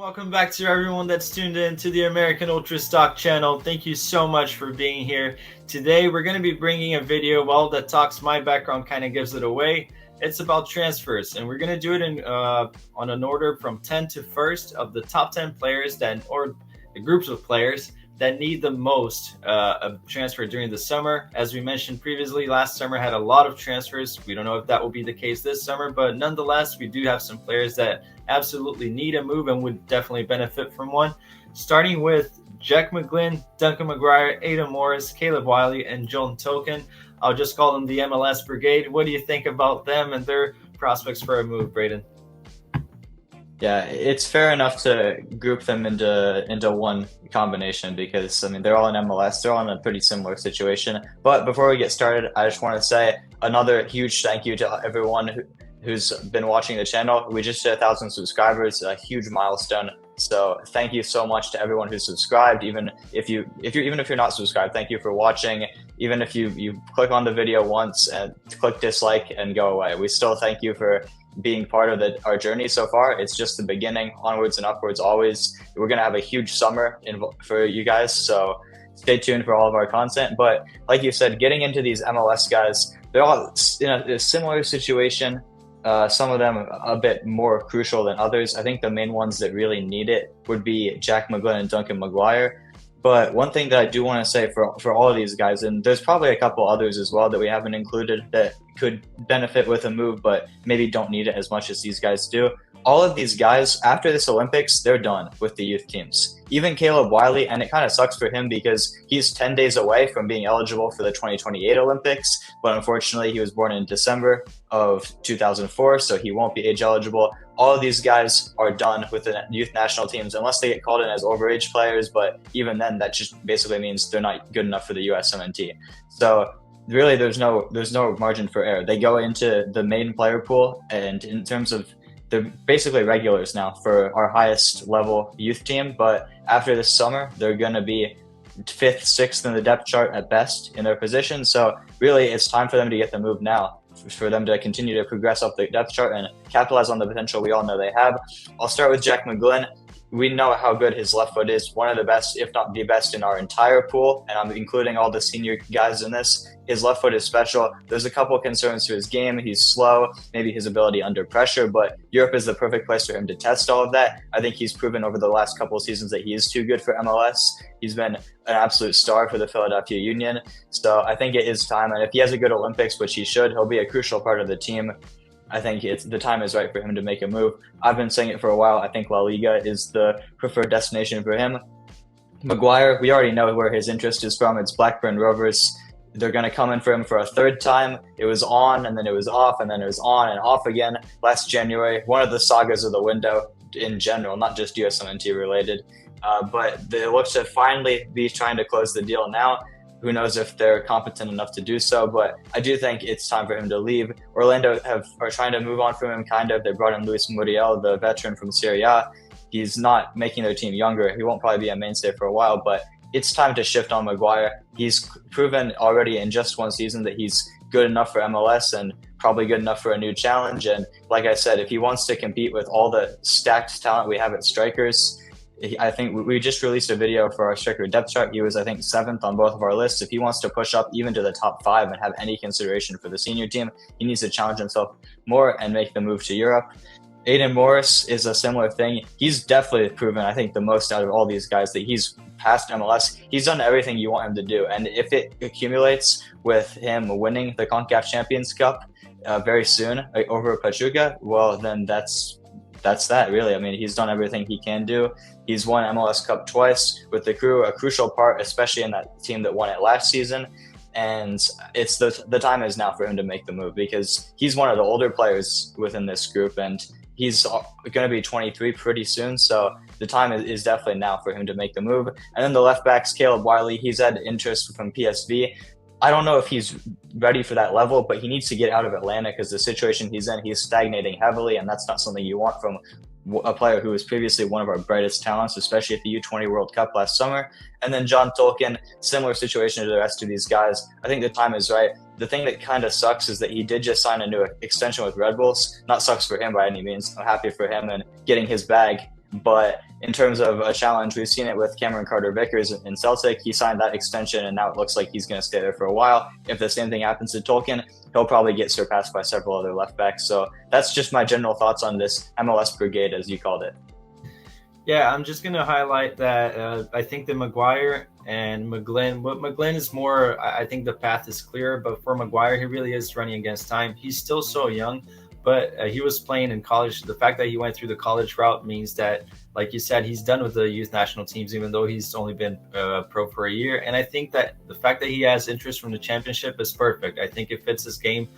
welcome back to everyone that's tuned in to the American Ultra Stock channel. Thank you so much for being here. Today we're going to be bringing a video, well, that talks my background, kind of gives it away. It's about transfers, and we're going to do it in on an order from 10 to 1st of the top 10 players or the groups of players that need the most of transfer during the summer. As we mentioned previously, last summer had a lot of transfers. We don't know if that will be the case this summer, but nonetheless, we do have some players that absolutely need a move and would definitely benefit from one. Starting with Jack McGlynn, Duncan McGuire, Adam Morris, Caleb Wiley, and John Tolkien. I'll just call them the MLS Brigade. What do you think about them and their prospects for a move, Braden? Yeah, it's fair enough to group them into one combination because, I mean, they're all in MLS. They're all in a pretty similar situation. But before we get started, I just want to say another huge thank you to everyone who's been watching the channel. We just hit 1,000 subscribers, a huge milestone. So thank you so much to everyone who's subscribed. Even if you're not subscribed, thank you for watching. Even if you click on the video once and click dislike and go away, we still thank you for being part of our journey so far. It's just the beginning, onwards and upwards always. We're gonna have a huge summer for you guys, so stay tuned for all of our content. But like you said, getting into these MLS guys, they're all in a similar situation. Some of them a bit more crucial than others. I think the main ones that really need it would be Jack McGlynn and Duncan McGuire. But one thing that I do want to say for all of these guys, and there's probably a couple others as well that we haven't included that could benefit with a move, but maybe don't need it as much as these guys do. All of these guys, after this Olympics, they're done with the youth teams. Even Caleb Wiley, and it kind of sucks for him because he's 10 days away from being eligible for the 2028 Olympics, but unfortunately he was born in December of 2004, so he won't be age eligible. All of these guys are done with the youth national teams unless they get called in as overage players, but even then that just basically means they're not good enough for the USMNT. So really there's no margin for error. They go into the main player pool, and in terms of, they're basically regulars now for our highest level youth team, but after this summer, they're going to be 5th, 6th in the depth chart at best in their position. So really it's time for them to get the move now, for them to continue to progress up the depth chart and capitalize on the potential we all know they have. I'll start with Jack McGlynn. We know how good his left foot is, one of the best, if not the best, in our entire pool, and I'm including all the senior guys in this. His left foot is special. There's a couple of concerns to his game. He's slow, maybe his ability under pressure, but Europe is the perfect place for him to test all of that. I think he's proven over the last couple of seasons that he is too good for MLS. He's been an absolute star for the Philadelphia Union. So I think it is time, and if he has a good Olympics, which he should, he'll be a crucial part of the team. I think the time is right for him to make a move. I've been saying it for a while. I think La Liga is the preferred destination for him. McGuire, we already know where his interest is from. It's Blackburn Rovers. They're going to come in for him for a third time. It was on, and then it was off, and then it was on and off again last January. One of the sagas of the window in general, not just USMNT related. But they look to finally be trying to close the deal now. Who knows if they're competent enough to do so, but I do think it's time for him to leave. Orlando are trying to move on from him, kind of. They brought in Luis Muriel, the veteran from Serie A. He's not making their team younger. He won't probably be a mainstay for a while, but it's time to shift on McGuire. He's proven already in just one season that he's good enough for MLS and probably good enough for a new challenge. And like I said, if he wants to compete with all the stacked talent we have at strikers, I think we just released a video for our striker depth chart. He was, I think, 7th on both of our lists. If he wants to push up even to the top 5 and have any consideration for the senior team, he needs to challenge himself more and make the move to Europe. Adam Morris is a similar thing. He's definitely proven, I think, the most out of all these guys that he's past MLS. He's done everything you want him to do. And if it accumulates with him winning the CONCACAF Champions Cup very soon over Pachuca, well, then that's that, really. I mean, he's done everything he can do. He's won MLS Cup twice with the crew, a crucial part, especially in that team that won it last season. And it's the time is now for him to make the move because he's one of the older players within this group, and he's going to be 23 pretty soon. So the time is definitely now for him to make the move. And then the left backs, Caleb Wiley, he's had interest from PSV. I don't know if he's ready for that level, but he needs to get out of Atlanta because the situation he's in, he's stagnating heavily, and that's not something you want from a player who was previously one of our brightest talents, especially at the U20 World Cup last summer. And then John Tolkien, similar situation to the rest of these guys. I think the time is right. The thing that kind of sucks is that he did just sign a new extension with Red Bulls. Not sucks for him by any means. I'm happy for him and getting his bag. But in terms of a challenge, we've seen it with Cameron Carter-Vickers in Celtic. He signed that extension, and now it looks like he's going to stay there for a while. If the same thing happens to Tolkien, he'll probably get surpassed by several other left backs. So that's just my general thoughts on this MLS brigade, as you called it. Yeah, I'm just going to highlight that I think that Maguire and McGlynn, but McGlynn is more, I think the path is clear, but for Maguire, he really is running against time. He's still so young, but he was playing in college. The fact that he went through the college route means that, like you said, he's done with the youth national teams, even though he's only been pro for a year. And I think that the fact that he has interest from the championship is perfect. I think it fits his game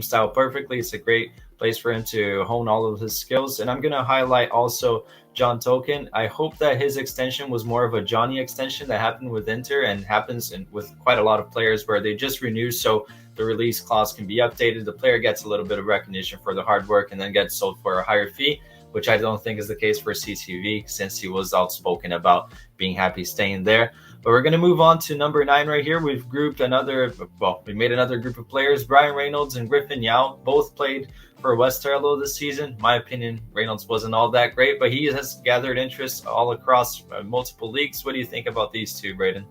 style perfectly. It's a great place for him to hone all of his skills. And I'm going to highlight also John Tolkien. I hope that his extension was more of a Johnny extension that happened with Inter and happens with quite a lot of players where they just renew so the release clause can be updated. The player gets a little bit of recognition for the hard work and then gets sold for a higher fee, which I don't think is the case for CCV since he was outspoken about being happy staying there. But we're going to move on to number 9 right here. We've grouped we made another group of players. Brian Reynolds and Griffin Yao both played for Westerlo this season. In my opinion, Reynolds wasn't all that great, but he has gathered interest all across multiple leagues. What do you think about these two, Braden?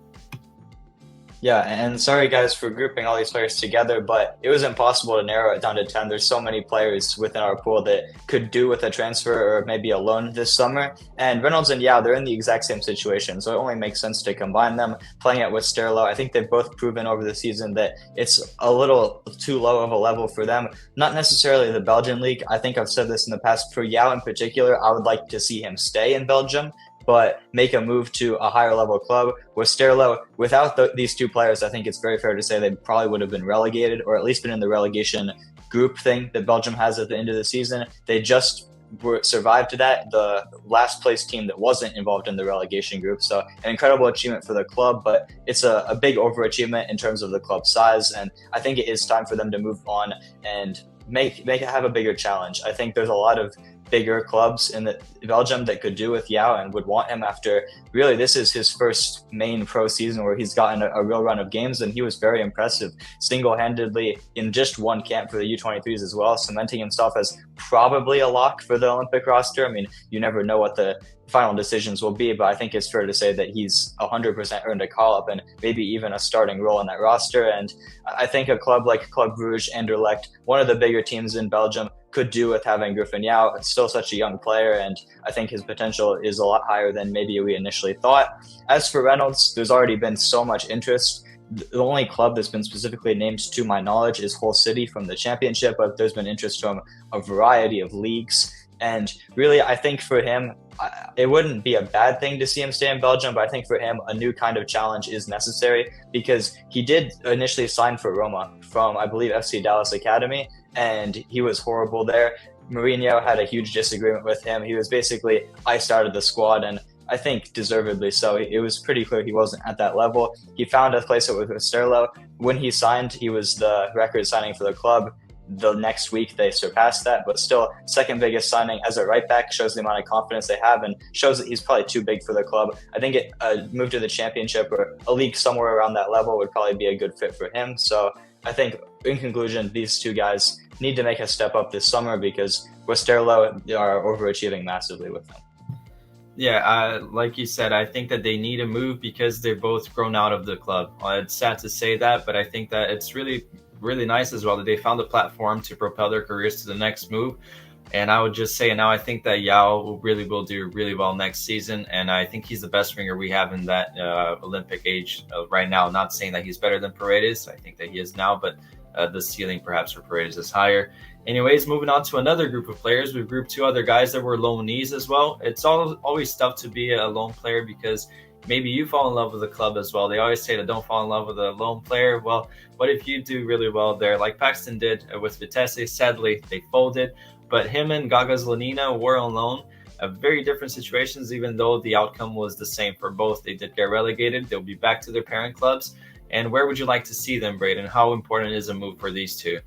Yeah, and sorry guys for grouping all these players together, but it was impossible to narrow it down to 10. There's so many players within our pool that could do with a transfer or maybe a loan this summer. And Reynolds and Yao, they're in the exact same situation, so it only makes sense to combine them. Playing at Westerlo, I think they've both proven over the season that it's a little too low of a level for them. Not necessarily the Belgian league. I think I've said this in the past. For Yao in particular, I would like to see him stay in Belgium, but make a move to a higher level club. Westerlo, without these two players, I think it's very fair to say they probably would have been relegated, or at least been in the relegation group thing that Belgium has at the end of the season. They just survived that, the last place team that wasn't involved in the relegation group. So an incredible achievement for the club, but it's a big overachievement in terms of the club size. And I think it is time for them to move on and make it have a bigger challenge. I think there's a lot of bigger clubs in Belgium that could do with Yao and would want him after really this is his first main pro season where he's gotten a real run of games, and he was very impressive single-handedly in just one camp for the U23s as well, cementing himself as probably a lock for the Olympic roster. I mean, you never know what the final decisions will be, but I think it's fair to say that he's 100% earned a call-up and maybe even a starting role in that roster. And I think a club like Club Brugge, Anderlecht, one of the bigger teams in Belgium, could do with having Griffin Yao. It's still such a young player, and I think his potential is a lot higher than maybe we initially thought. As for Reynolds, there's already been so much interest. The only club that's been specifically named to my knowledge is Hull City from the championship, but there's been interest from a variety of leagues. And really, I think for him, it wouldn't be a bad thing to see him stay in Belgium, but I think for him, a new kind of challenge is necessary because he did initially sign for Roma from, I believe, FC Dallas Academy, and he was horrible there. Mourinho had a huge disagreement with him. He was basically iced out of the squad, and I think deservedly so. It was pretty clear he wasn't at that level. He found a place with Westerlo. When he signed, he was the record signing for the club. The next week they surpassed that, but still second biggest signing as a right back, shows the amount of confidence they have and shows that he's probably too big for the club. I think a move to the championship or a league somewhere around that level would probably be a good fit for him. So I think in conclusion, these two guys need to make a step up this summer because Westerlo are overachieving massively with them. Yeah, like you said, I think that they need a move because they're both grown out of the club. It's sad to say that, but I think that it's really nice as well that they found a platform to propel their careers to the next move. And I would just say now I think that Yao will do really well next season, and I think he's the best winger we have in that Olympic age right now. Not saying that he's better than Paredes, I think that he is now, but the ceiling perhaps for Paredes is higher. Anyways, moving on to another group of players, we've grouped two other guys that were loanees as well. It's always tough to be a loan player because maybe you fall in love with the club as well. They always say that don't fall in love with a loan player. Well, what if you do really well there, like Paxton did with Vitesse? Sadly, they folded, but him and Gaga Zlanina were on loan. Very different situations, even though the outcome was the same for both. They did get relegated. They'll be back to their parent clubs. And where would you like to see them, Braden? How important is a move for these two?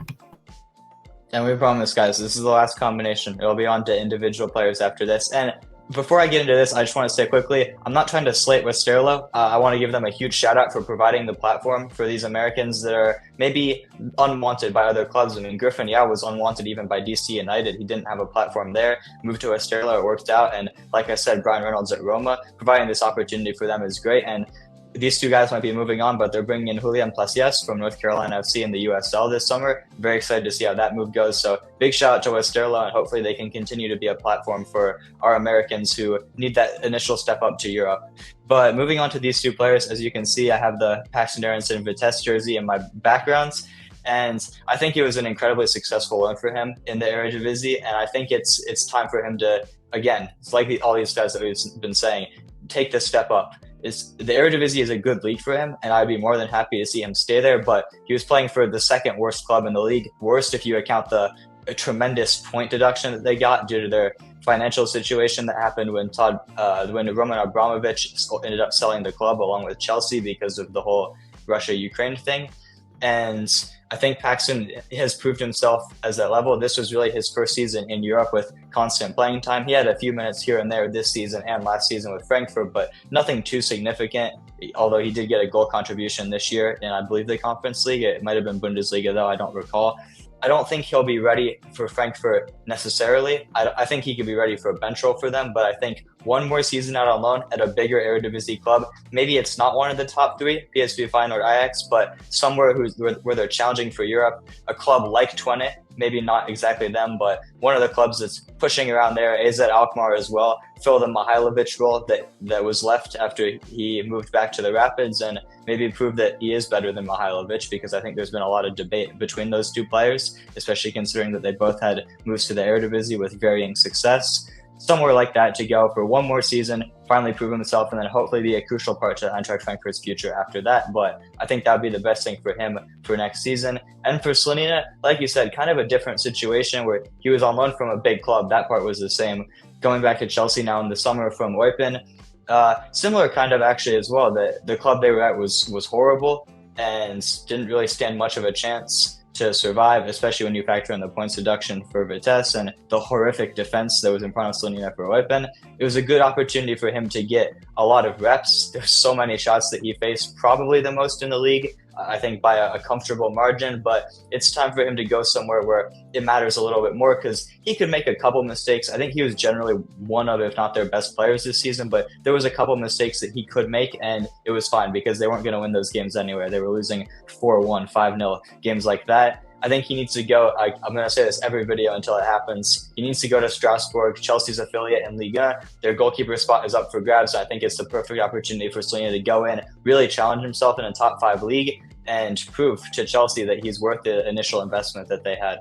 And we promise, guys, this is the last combination. It'll be on to individual players after this. And before I get into this, I just want to say quickly, I'm not trying to slate Westerlo. I want to give them a huge shout out for providing the platform for these Americans that are maybe unwanted by other clubs. I mean, Griffin, yeah, was unwanted even by DC United. He didn't have a platform there. Moved to Westerlo, it worked out. And like I said, Brian Reynolds at Roma, providing this opportunity for them is great. And these two guys might be moving on, but they're bringing in Julian Placias from North Carolina FC in the USL this summer. Very excited to see how that move goes. So big shout out to Westerlo, and hopefully they can continue to be a platform for our Americans who need that initial step up to Europe. But moving on to these two players, as you can see, I have the Paxton Aronson Vitesse jersey in my backgrounds. And I think it was an incredibly successful one for him in the Eredivisie. And I think it's time for him to, again, it's like all these guys that we've been saying, take the step up. The Eredivisie is a good league for him, and I'd be more than happy to see him stay there. But he was playing for the second worst club in the league, worst if you account the tremendous point deduction that they got due to their financial situation that happened when Roman Abramovich ended up selling the club along with Chelsea because of the whole Russia-Ukraine thing. And I think Paxton has proved himself as that level. This was really his first season in Europe with constant playing time. He had a few minutes here and there this season and last season with Frankfurt, but nothing too significant, although he did get a goal contribution this year in, I believe, the Conference League. It might have been Bundesliga, though, I don't recall. I don't think he'll be ready for Frankfurt necessarily. I think he could be ready for a bench role for them, but I think one more season out on loan at a bigger Eredivisie club, maybe it's not one of the top three, PSV Feyenoord, Ajax, but somewhere where they're challenging for Europe, a club like Twente, maybe not exactly them, but one of the clubs that's pushing around there, AZ Alkmaar as well, fill the Mihailovic role that was left after he moved back to the Rapids, and maybe prove that he is better than Mihailovic, because I think there's been a lot of debate between those two players, especially considering that they both had moves to the Eredivisie with varying success. Somewhere like that to go for one more season, finally prove himself, and then hopefully be a crucial part to Eintracht Frankfurt's future after that. But I think that would be the best thing for him for next season. And for Slonina, like you said, kind of a different situation where he was on loan from a big club. That part was the same. Going back to Chelsea now in the summer from Eupen, similar kind of actually as well. The club they were at was horrible and didn't really stand much of a chance to survive, especially when you factor in the points deduction for Vitesse and the horrific defense that was in front of Slonina for Eupen. It was a good opportunity for him to get a lot of reps. There's so many shots that he faced, probably the most in the league, I think by a comfortable margin, but it's time for him to go somewhere where it matters a little bit more, because he could make a couple mistakes. I think he was generally one of, if not their best players this season, but there was a couple mistakes that he could make, and it was fine because they weren't going to win those games anyway. They were losing 4-1, 5-0, games like that. I think he needs to go, I'm going to say this every video until it happens, he needs to go to Strasbourg, Chelsea's affiliate in Liga. Their goalkeeper spot is up for grabs, so I think it's the perfect opportunity for Slonina to go in, really challenge himself in a top 5 league, and prove to Chelsea that he's worth the initial investment that they had.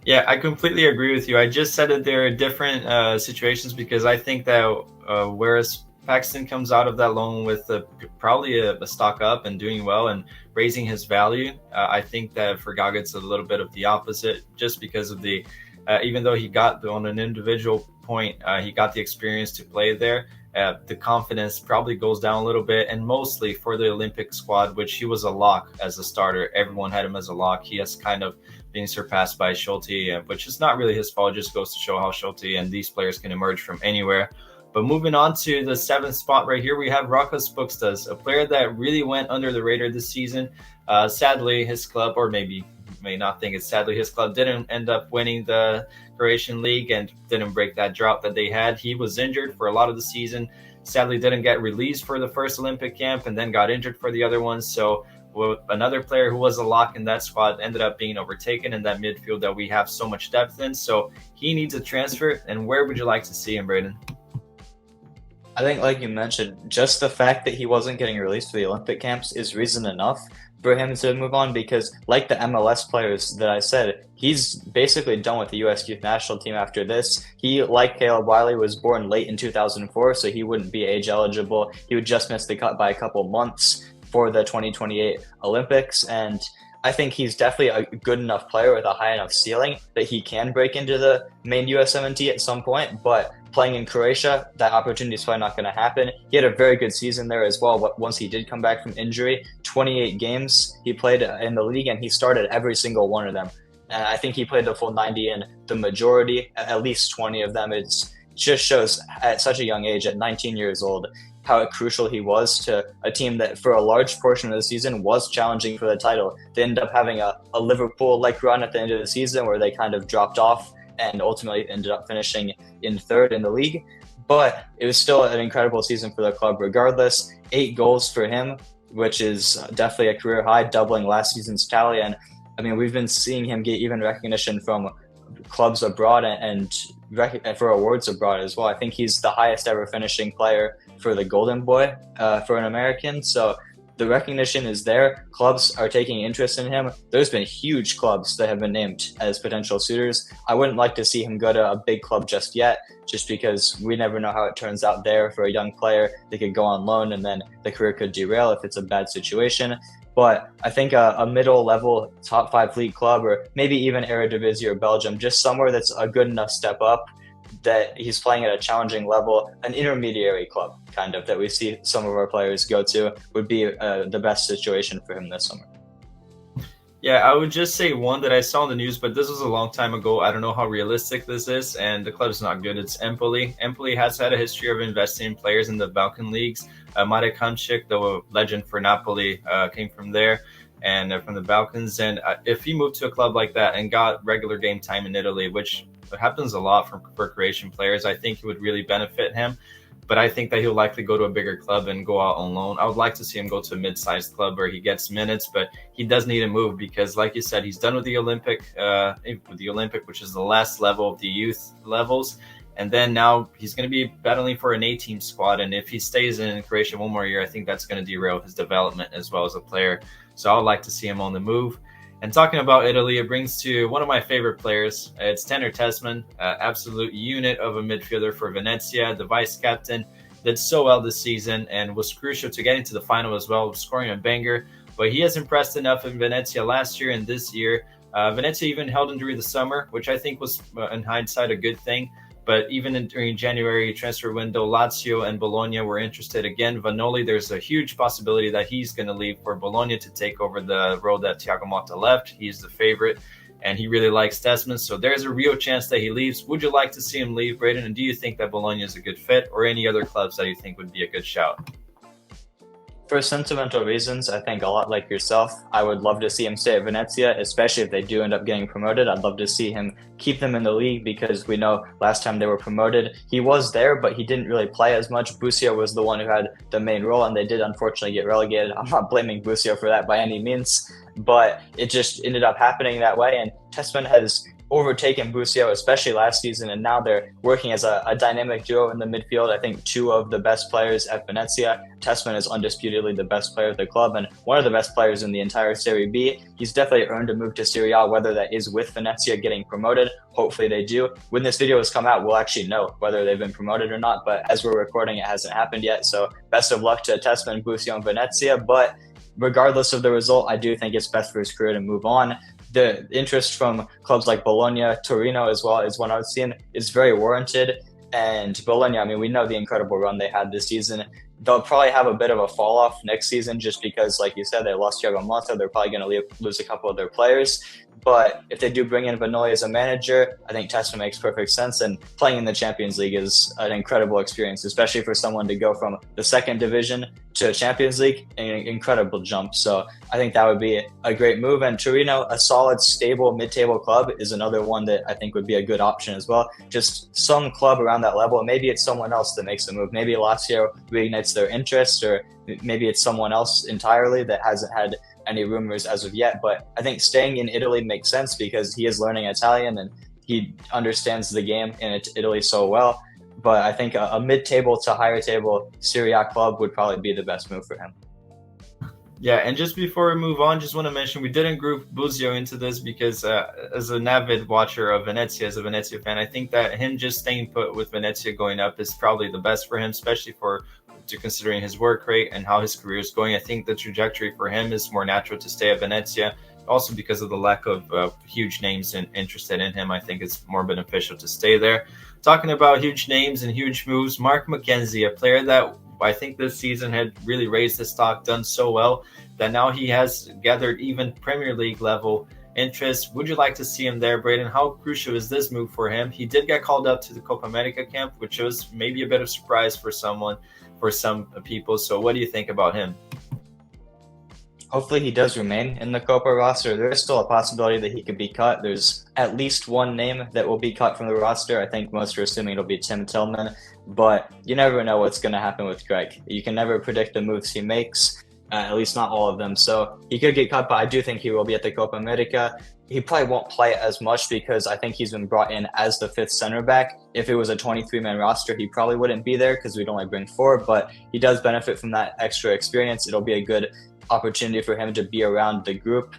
Yeah, I completely agree with you. I just said that there are different situations, because I think that whereas Paxton comes out of that loan with probably a stock up and doing well and raising his value, I think that for Gaga it's a little bit of the opposite, just because of the even though he got on an individual point, he got the experience to play there. The confidence probably goes down a little bit, and mostly for the Olympic squad, which he was a lock as a starter. Everyone had him as a lock. He has kind of being surpassed by Schulte, which is not really his fault. It just goes to show how Schulte and these players can emerge from anywhere. But moving on to the 7th spot right here, we have Rakas Pukstas, a player that really went under the radar this season. Sadly, his club, or maybe may not think it's sadly, his club didn't end up winning the Croatian League and didn't break that drought that they had. He was injured for a lot of the season. Sadly, didn't get released for the first Olympic camp and then got injured for the other ones. So another player who was a lock in that squad ended up being overtaken in that midfield that we have so much depth in. So he needs a transfer. And where would you like to see him, Braden? I think, like you mentioned, just the fact that he wasn't getting released for the Olympic camps is reason enough for him to move on, because like the MLS players that I said, he's basically done with the U.S. youth national team after this. He, like Caleb Wiley, was born late in 2004, so he wouldn't be age eligible. He would just miss the cut by a couple months for the 2028 Olympics, and I think he's definitely a good enough player with a high enough ceiling that he can break into the main USMNT at some point, but playing in Croatia, that opportunity is probably not going to happen. He had a very good season there as well, but once he did come back from injury, 28 games he played in the league, and he started every single one of them. And I think he played the full 90 in the majority, at least 20 of them. just shows at such a young age, at 19 years old, how crucial he was to a team that for a large portion of the season was challenging for the title. They ended up having a Liverpool-like run at the end of the season where they kind of dropped off and ultimately ended up finishing in third in the league. But it was still an incredible season for the club regardless. 8 goals for him, which is definitely a career high, doubling last season's tally. And I mean, we've been seeing him get even recognition from clubs abroad and for awards abroad as well. I think he's the highest ever finishing player for the Golden Boy for an American. So the recognition is there. Clubs are taking interest in him. There's been huge clubs that have been named as potential suitors. I wouldn't like to see him go to a big club just yet, just because we never know how it turns out there for a young player. They could go on loan and then the career could derail if it's a bad situation. But I think a middle level top 5 league club, or maybe even Eredivisie or Belgium, just somewhere that's a good enough step up that he's playing at a challenging level, an intermediary club kind of that we see some of our players go to, would be the best situation for him this summer. Yeah, I would just say one that I saw in the news, but this was a long time ago. I don't know how realistic this is, and the club's not good. It's Empoli. Empoli has had a history of investing in players in the Balkan leagues. Marek Hamšík, the legend for Napoli, came from there and from the Balkans. And if he moved to a club like that and got regular game time in Italy, which happens a lot for Croatian players, I think it would really benefit him. But I think that he'll likely go to a bigger club and go out on loan. I would like to see him go to a mid-sized club where he gets minutes, but he does need to move because, like you said, he's done with the Olympic, which is the last level of the youth levels. And then now he's going to be battling for an A-team squad. And if he stays in Croatia one more year, I think that's going to derail his development as well as a player. So I would like to see him on the move. And talking about Italy, it brings to one of my favorite players. It's Tanner Tessman, absolute unit of a midfielder for Venezia, the vice captain. Did so well this season and was crucial to getting to the final as well, scoring a banger. But he has impressed enough in Venezia last year and this year. Venezia even held him during the summer, which I think was, in hindsight, a good thing. But even during January transfer window, Lazio and Bologna were interested. Again, Vanoli, there's a huge possibility that he's going to leave for Bologna to take over the role that Thiago Motta left. He's the favorite, and he really likes Tessman. So there's a real chance that he leaves. Would you like to see him leave, Braden? And do you think that Bologna is a good fit, or any other clubs that you think would be a good shout? For sentimental reasons, I think a lot like yourself, I would love to see him stay at Venezia, especially if they do end up getting promoted. I'd love to see him keep them in the league because we know last time they were promoted, he was there, but he didn't really play as much. Busio was the one who had the main role, and they did unfortunately get relegated. I'm not blaming Busio for that by any means, but it just ended up happening that way, and Tessman has overtaken Busio, especially last season, and now they're working as a dynamic duo in the midfield. I think 2 of the best players at Venezia. Tessman is undisputedly the best player at the club and one of the best players in the entire Serie B. He's definitely earned a move to Serie A, whether that is with Venezia getting promoted. Hopefully they do. When this video has come out, we'll actually know whether they've been promoted or not, but as we're recording, it hasn't happened yet. So best of luck to Tessman, Busio, and Venezia. But regardless of the result, I do think it's best for his career to move on. The interest from clubs like Bologna, Torino as well is one I've seen is very warranted. And Bologna, I mean, we know the incredible run they had this season. They'll probably have a bit of a fall off next season just because, like you said, they lost Thiago Motta. They're probably going to lose a couple of their players. But if they do bring in Vanoli as a manager, I think Tessman makes perfect sense. And playing in the Champions League is an incredible experience, especially for someone to go from the second division to Champions League, an incredible jump. So I think that would be a great move. And Torino, a solid, stable mid-table club, is another one that I think would be a good option as well. Just some club around that level. Maybe it's someone else that makes a move. Maybe Lazio reignites their interest, or maybe it's someone else entirely that hasn't had any rumors as of yet. But I think staying in Italy makes sense because he is learning Italian and he understands the game in Italy so well. But I think a mid-table to higher table Serie A club would probably be the best move for him. Yeah, and just before we move on, just want to mention we didn't group Busio into this because as an avid watcher of Venezia, as a Venezia fan, I think that him just staying put with Venezia going up is probably the best for him, especially considering his work rate and how his career is going. I think the trajectory for him is more natural to stay at Venezia. Also because of the lack of huge names and interested in him, I think it's more beneficial to stay there. Talking about huge names and huge moves, Mark McKenzie, a player that I think this season had really raised his stock, done so well that now he has gathered even Premier League level interest. Would you like to see him there, Braden? How crucial is this move for him? He did get called up to the Copa America camp, which was maybe a bit of surprise for some people. So what do you think about him? Hopefully he does remain in the Copa roster. There is still a possibility that he could be cut. There's at least one name that will be cut from the roster. I think most are assuming it'll be Tim Tillman, but you never know what's going to happen with Greg. You can never predict the moves he makes, at least not all of them. So he could get cut, but I do think he will be at the Copa America. He probably won't play as much because I think he's been brought in as the fifth center back. If it was a 23-man roster, he probably wouldn't be there because we'd only bring four, but he does benefit from that extra experience. It'll be a good opportunity for him to be around the group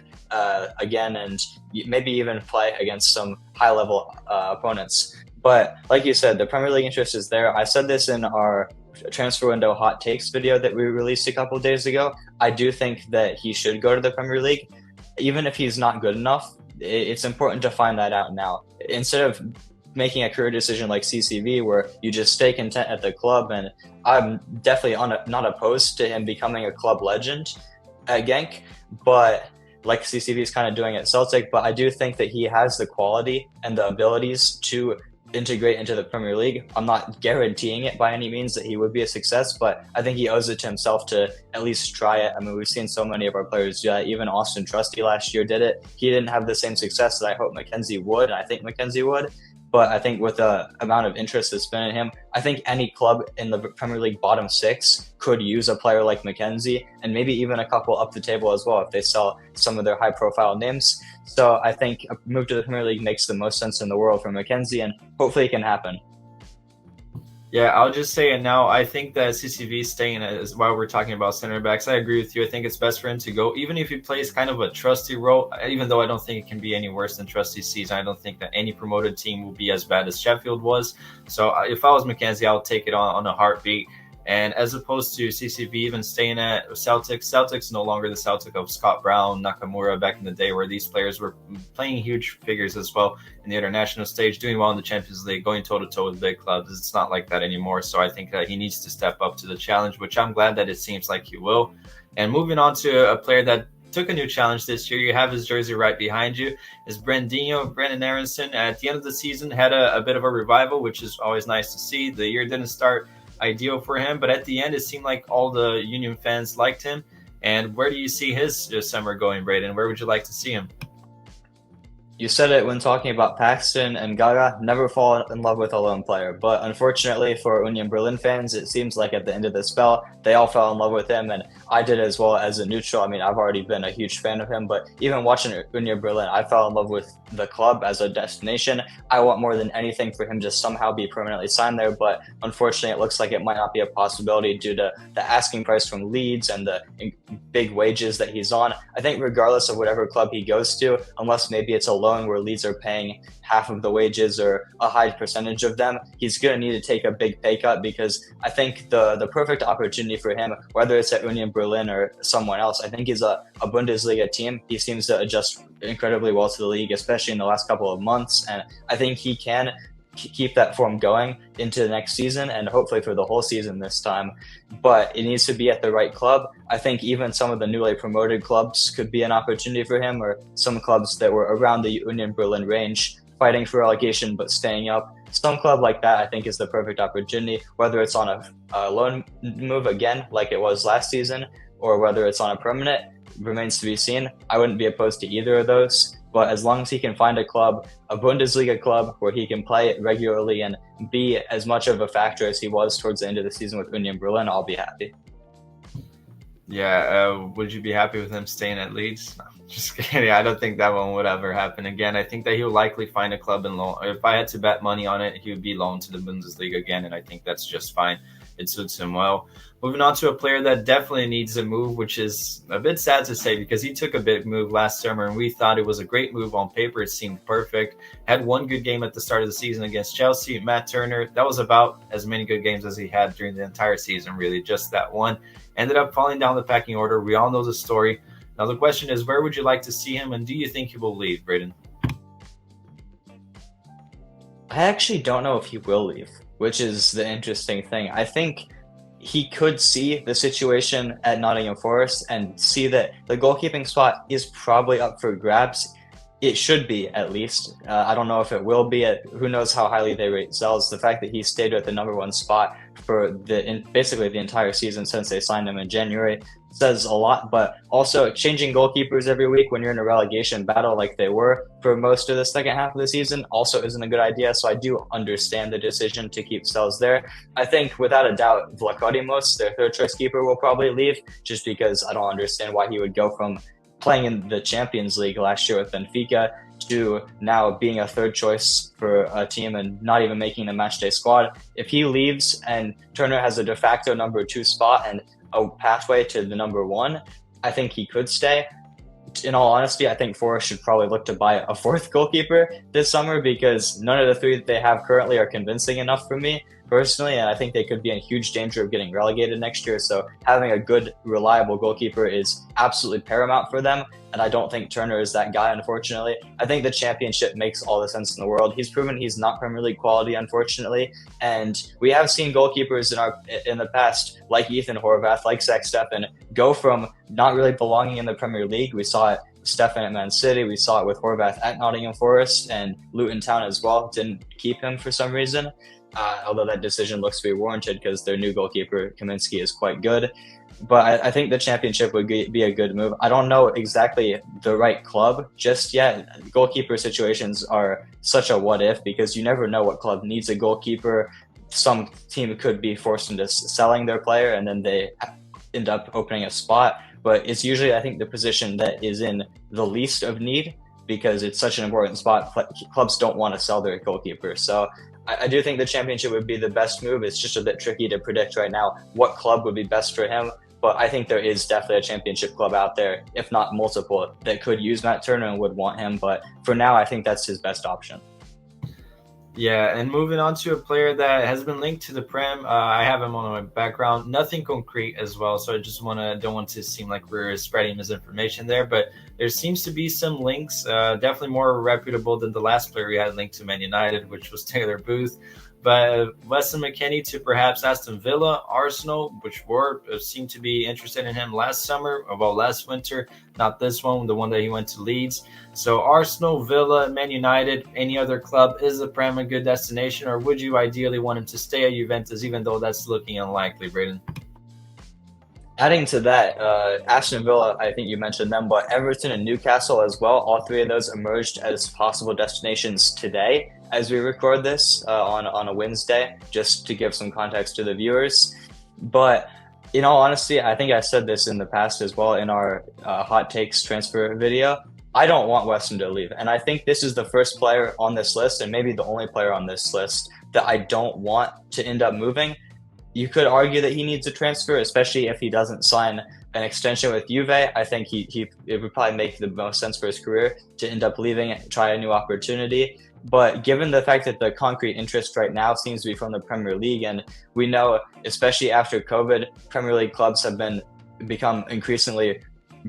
again, and maybe even play against some high-level opponents. But like you said, the Premier League interest is there. I said this in our transfer window hot takes video that we released a couple of days ago. I do think that he should go to the Premier League. Even if he's not good enough, it's important to find that out now. Instead of making a career decision like CCV where you just stay content at the club, and I'm definitely not opposed to him becoming a club legend at Genk, but like CCV is kind of doing at Celtic, but I do think that he has the quality and the abilities to integrate into the Premier League. I'm not guaranteeing it by any means that he would be a success, but I think he owes it to himself to at least try it. I mean, we've seen so many of our players do that. Even Austin Trusty last year did it. He didn't have the same success that I hope Mackenzie would, and I think Mackenzie would. But I think with the amount of interest that's been in him, I think any club in the Premier League bottom six could use a player like Mackenzie, and maybe even a couple up the table as well if they sell some of their high-profile names. So I think a move to the Premier League makes the most sense in the world for Mackenzie, and hopefully it can happen. Yeah, I'll just say it now. I think that CCV staying as while we're talking about center backs, I agree with you. I think it's best for him to go, even if he plays kind of a Trusty role, even though I don't think it can be any worse than Trusty's season. I don't think that any promoted team will be as bad as Sheffield was. So if I was Mackenzie, I'll take it on a heartbeat. And as opposed to CCV even staying at Celtic's no longer the Celtic of Scott Brown, Nakamura back in the day, where these players were playing huge figures as well in the international stage, doing well in the Champions League, going toe-to-toe with big clubs. It's not like that anymore. So I think that he needs to step up to the challenge, which I'm glad that it seems like he will. And moving on to a player that took a new challenge this year, you have his jersey right behind you, is Brandon Aronson. At the end of the season, had a bit of a revival, which is always nice to see. The year didn't start ideal for him, but at the end it seemed like all the Union fans liked him. And where do you see his summer going, Braden? Where would you like to see him? You said it when talking about Paxton and Gaga, never fall in love with a lone player. But unfortunately for Union Berlin fans, it seems like at the end of the spell, they all fell in love with him. And I did as well as a neutral. I mean, I've already been a huge fan of him, but even watching Union Berlin, I fell in love with the club as a destination. I want more than anything for him to somehow be permanently signed there. But unfortunately, it looks like it might not be a possibility due to the asking price from Leeds and the big wages that he's on. I think regardless of whatever club he goes to, unless maybe it's a loan where Leeds are paying half of the wages or a high percentage of them, he's going to need to take a big pay cut, because I think the perfect opportunity for him, whether it's at Union Berlin or someone else, I think is a Bundesliga team. He seems to adjust incredibly well to the league, especially in the last couple of months, and I think he can keep that form going into the next season and hopefully for the whole season this time. But it needs to be at the right club. I think even some of the newly promoted clubs could be an opportunity for him, or some clubs that were around the Union Berlin range fighting for relegation but staying up. Some club like that I think is the perfect opportunity, whether it's on a loan move again like it was last season, or whether it's on a permanent, remains to be seen. I wouldn't be opposed to either of those. But as long as he can find a club, a Bundesliga club, where he can play it regularly and be as much of a factor as he was towards the end of the season with Union Berlin, I'll be happy. Yeah, would you be happy with him staying at Leeds? No, just kidding. I don't think that one would ever happen again. I think that he'll likely find a club and loan. If I had to bet money on it, he would be loaned to the Bundesliga again, and I think that's just fine. It suits him well. Moving on to a player that definitely needs a move, which is a bit sad to say because he took a big move last summer and we thought it was a great move on paper. It seemed perfect. Had one good game at the start of the season against Chelsea. Matt Turner, that was about as many good games as he had during the entire season, really, just that one. Ended up falling down the pecking order. We all know the story. Now the question is, where would you like to see him, and do you think he will leave, Braden? I actually don't know if he will leave, which is the interesting thing. I think he could see the situation at Nottingham Forest and see that the goalkeeping spot is probably up for grabs. It should be, at least. I don't know if it will be. Who knows how highly they rate Zels. The fact that he stayed at the #1 spot for basically the entire season since they signed him in January says a lot. But also, changing goalkeepers every week when you're in a relegation battle like they were for most of the second half of the season also isn't a good idea. So I do understand the decision to keep Zels there. I think, without a doubt, Vlachodimos, their third choice keeper, will probably leave, just because I don't understand why he would go from playing in the Champions League last year with Benfica to now being a third choice for a team and not even making the matchday squad. If he leaves and Turner has a de facto #2 spot and a pathway to the #1, I think he could stay. In all honesty, I think Forest should probably look to buy a fourth goalkeeper this summer, because none of the three that they have currently are convincing enough for me personally, and I think they could be in huge danger of getting relegated next year. So having a good, reliable goalkeeper is absolutely paramount for them, and I don't think Turner is that guy, unfortunately. I think the Championship makes all the sense in the world. He's proven he's not Premier League quality, unfortunately, and we have seen goalkeepers in the past, like Ethan Horvath, like Zach Steffen, go from not really belonging in the Premier League. We saw it with Steffen at Man City. We saw it with Horvath at Nottingham Forest, and Luton Town as well didn't keep him for some reason. Although that decision looks to be warranted because their new goalkeeper, Kaminsky, is quite good. But I think the Championship would be a good move. I don't know exactly the right club just yet. Goalkeeper situations are such a what if, because you never know what club needs a goalkeeper. Some team could be forced into selling their player and then they end up opening a spot. But it's usually, I think, the position that is in the least of need, because it's such an important spot. Clubs don't want to sell their goalkeeper. So I do think the Championship would be the best move. It's just a bit tricky to predict right now what club would be best for him. But I think there is definitely a Championship club out there, if not multiple, that could use Matt Turner and would want him. But for now, I think that's his best option. Yeah, and moving on to a player that has been linked to the Prem, I have him on my background. Nothing concrete as well, so I just don't want to seem like we're spreading misinformation there. But there seems to be some links, definitely more reputable than the last player we had linked to Man United, which was Taylor Booth. But Weston McKennie to perhaps Aston Villa, Arsenal, which seemed to be interested in him last winter, not this one, the one that he went to Leeds. So Arsenal, Villa, Man United, any other club, is the Prem a good destination, or would you ideally want him to stay at Juventus, even though that's looking unlikely, Braden? Adding to that, Aston Villa, I think you mentioned them, but Everton and Newcastle as well. All three of those emerged as possible destinations today as we record this on a Wednesday, just to give some context to the viewers. But in all honesty, I think I said this in the past as well in our hot takes transfer video. I don't want Weston to leave. And I think this is the first player on this list, and maybe the only player on this list, that I don't want to end up moving. You could argue that he needs a transfer, especially if he doesn't sign an extension with Juve. I think it would probably make the most sense for his career to end up leaving and try a new opportunity. But given the fact that the concrete interest right now seems to be from the Premier League, and we know, especially after COVID, Premier League clubs have become increasingly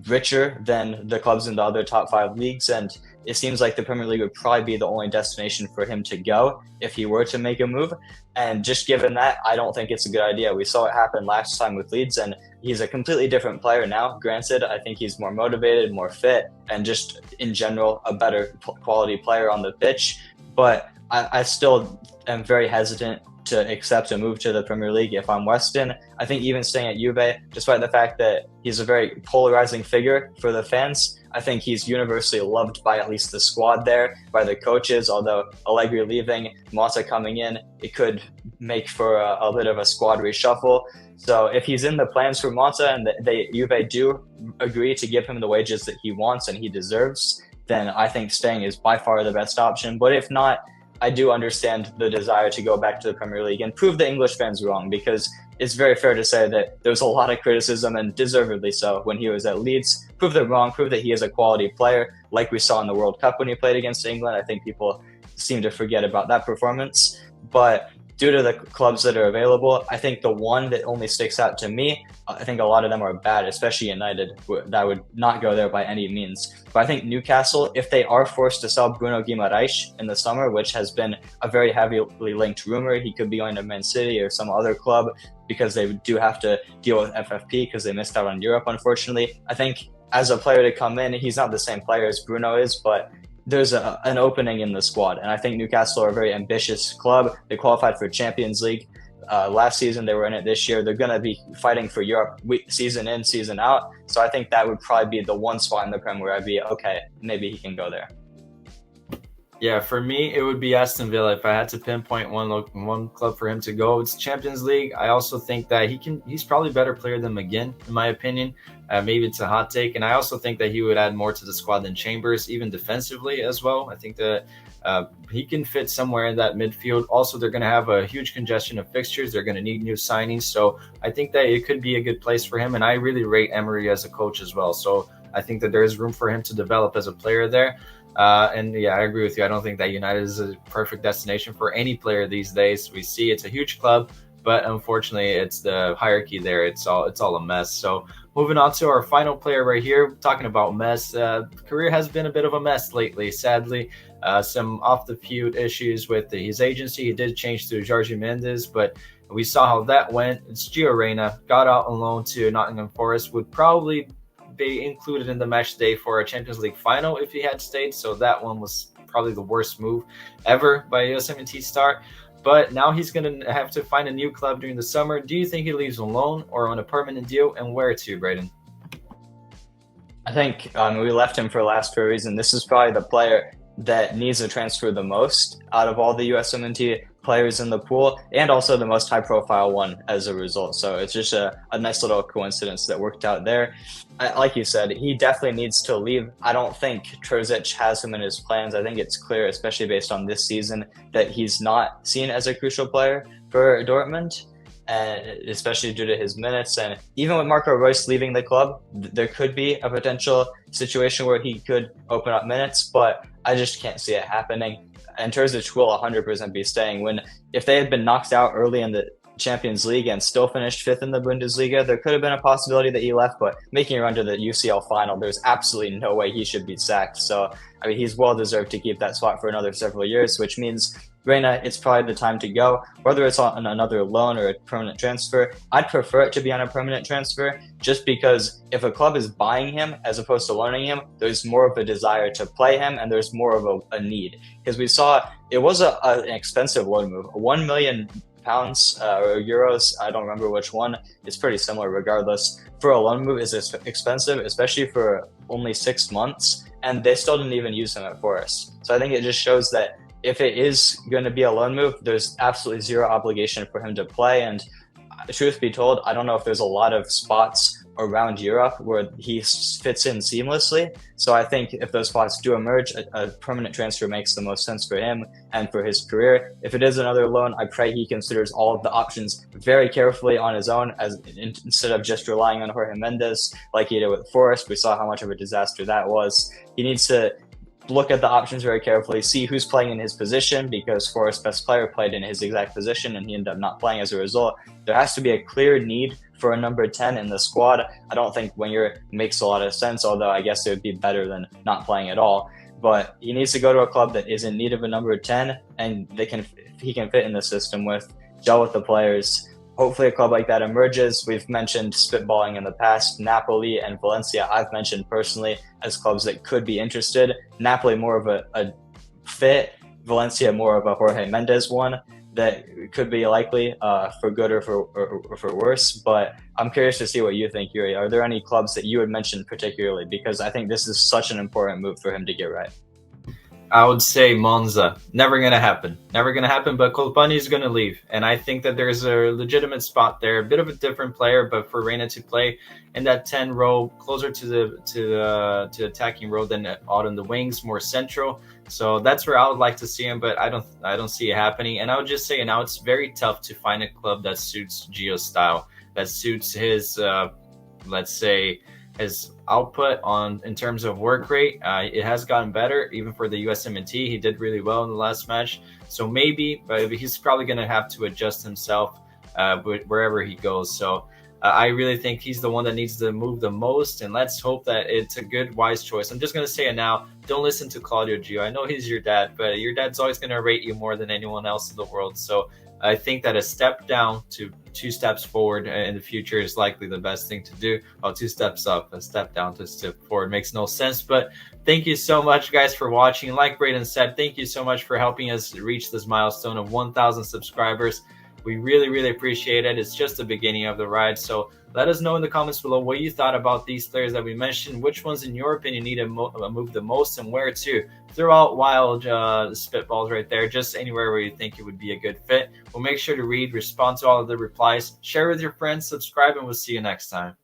richer than the clubs in the other top 5 leagues, and it seems like the Premier League would probably be the only destination for him to go if he were to make a move. And just given that, I don't think it's a good idea. We saw it happen last time with Leeds, and he's a completely different player now. Granted, I think he's more motivated, more fit, and just in general a better quality player on the pitch. But I still am very hesitant to accept a move to the Premier League if I'm Weston. I think even staying at Juve, despite the fact that he's a very polarizing figure for the fans, I think he's universally loved by at least the squad there, by the coaches. Although Allegri leaving, Mata coming in, it could make for a bit of a squad reshuffle. So if he's in the plans for Mata and Juve do agree to give him the wages that he wants and he deserves, then I think staying is by far the best option. But if not, I do understand the desire to go back to the Premier League and prove the English fans wrong, because it's very fair to say that there was a lot of criticism, and deservedly so, when he was at Leeds. Prove them wrong, prove that he is a quality player, like we saw in the World Cup when he played against England. I think people seem to forget about that performance. But due to the clubs that are available, I think the one that only sticks out to me, I think a lot of them are bad, especially United, that would not go there by any means. But I think Newcastle, if they are forced to sell Bruno Guimaraes in the summer, which has been a very heavily linked rumor, he could be going to Man City or some other club, because they do have to deal with FFP because they missed out on Europe, unfortunately. I think as a player to come in, he's not the same player as Bruno is, but there's an opening in the squad. And I think Newcastle are a very ambitious club. They qualified for Champions League last season. They were in it this year. They're going to be fighting for Europe season in, season out. So I think that would probably be the one spot in the Prem where I'd be, okay, maybe he can go there. Yeah, for me, it would be Aston Villa. If I had to pinpoint one club for him to go, it's Champions League. I also think that he's probably a better player than McGinn, in my opinion. Maybe it's a hot take. And I also think that he would add more to the squad than Chambers, even defensively as well. I think that he can fit somewhere in that midfield. Also, they're going to have a huge congestion of fixtures. They're going to need new signings. So I think that it could be a good place for him. And I really rate Emery as a coach as well. So I think that there is room for him to develop as a player there. And yeah, I agree with you. I don't think that United is a perfect destination for any player these days. We see it's a huge club, but unfortunately, it's the hierarchy there. It's all a mess. So moving on to our final player right here, talking about mess. Career has been a bit of a mess lately, sadly. Some off the field issues with his agency. He did change to Jorge Mendes, but we saw how that went. It's Gio Reyna, got out on loan to Nottingham Forest, would probably be included in the match day for a Champions League final if he had stayed. So that one was probably the worst move ever by USMNT star. But now he's going to have to find a new club during the summer. Do you think he leaves on loan or on a permanent deal, and where to, Braden? I think we left him for last for a reason. This is probably the player that needs a transfer the most out of all the USMNT players in the pool, and also the most high profile one as a result. So it's just a nice little coincidence that worked out there. Like you said, he definitely needs to leave. I don't think Trozic has him in his plans. I think it's clear, especially based on this season, that he's not seen as a crucial player for Dortmund, and especially due to his minutes. And even with Marco Reus leaving the club, there could be a potential situation where he could open up minutes, but I just can't see it happening. And Terzic will 100% be staying. If they had been knocked out early in the Champions League and still finished 5th in the Bundesliga, there could have been a possibility that he left, but making a run to the UCL final, there's absolutely no way he should be sacked. So, I mean, he's well deserved to keep that spot for another several years, which means Reyna, it's probably the time to go. Whether it's on another loan or a permanent transfer, I'd prefer it to be on a permanent transfer, just because if a club is buying him as opposed to loaning him, there's more of a desire to play him and there's more of a need. Because we saw it was an expensive loan move, £1 million or euros, I don't remember which one. It's pretty similar regardless. For a loan move is expensive, especially for only 6 months, and they still didn't even use him at Forest. So I think it just shows that if it is going to be a loan move, there's absolutely zero obligation for him to play. And truth be told, I don't know if there's a lot of spots around Europe where he fits in seamlessly. So I think if those spots do emerge, a permanent transfer makes the most sense for him and for his career. If it is another loan, I pray he considers all of the options very carefully on his own, instead of just relying on Jorge Mendes like he did with Forest. We saw how much of a disaster that was. He needs to look at the options very carefully, see who's playing in his position, because Forest's best player played in his exact position and he ended up not playing as a result. There has to be a clear need for a number 10 in the squad. I don't think Wenger makes a lot of sense, although I guess it would be better than not playing at all. But he needs to go to a club that is in need of a number 10 and he can fit in the system with, gel with the players. Hopefully a club like that emerges. We've mentioned spitballing in the past. Napoli and Valencia I've mentioned personally as clubs that could be interested. Napoli more of a fit, Valencia more of a Jorge Mendes one that could be likely for good or for worse. But I'm curious to see what you think, Yuri. Are there any clubs that you would mention particularly? Because I think this is such an important move for him to get right. I would say Monza. Never going to happen. Never going to happen, but Colpani is going to leave. And I think that there's a legitimate spot there. A bit of a different player, but for Reyna to play in that 10 role, closer to the attacking role than out in the wings, more central. So that's where I would like to see him, but I don't see it happening. And I would just say now it's very tough to find a club that suits Gio's style, that suits his, let's say, his output in terms of work rate. It has gotten better, even for the USMNT. He did really well in the last match. So maybe, but he's probably going to have to adjust himself wherever he goes. So I really think he's the one that needs to move the most. And let's hope that it's a good, wise choice. I'm just going to say it now. Don't listen to Claudio Gio. I know he's your dad, but your dad's always going to rate you more than anyone else in the world. So I think that a step down to 2 steps forward in the future is likely the best thing to do. Oh, 2 steps up, a step down to step forward makes no sense. But thank you so much, guys, for watching. Like Braden said, thank you so much for helping us reach this milestone of 1,000 subscribers. We really appreciate it. It's just the beginning of the ride. So let us know in the comments below what you thought about these players that we mentioned. Which ones, in your opinion, need to move the most, and where to? Throw out wild spitballs right there, just anywhere where you think it would be a good fit. We'll make sure to read, respond to all of the replies, share with your friends, subscribe, and we'll see you next time.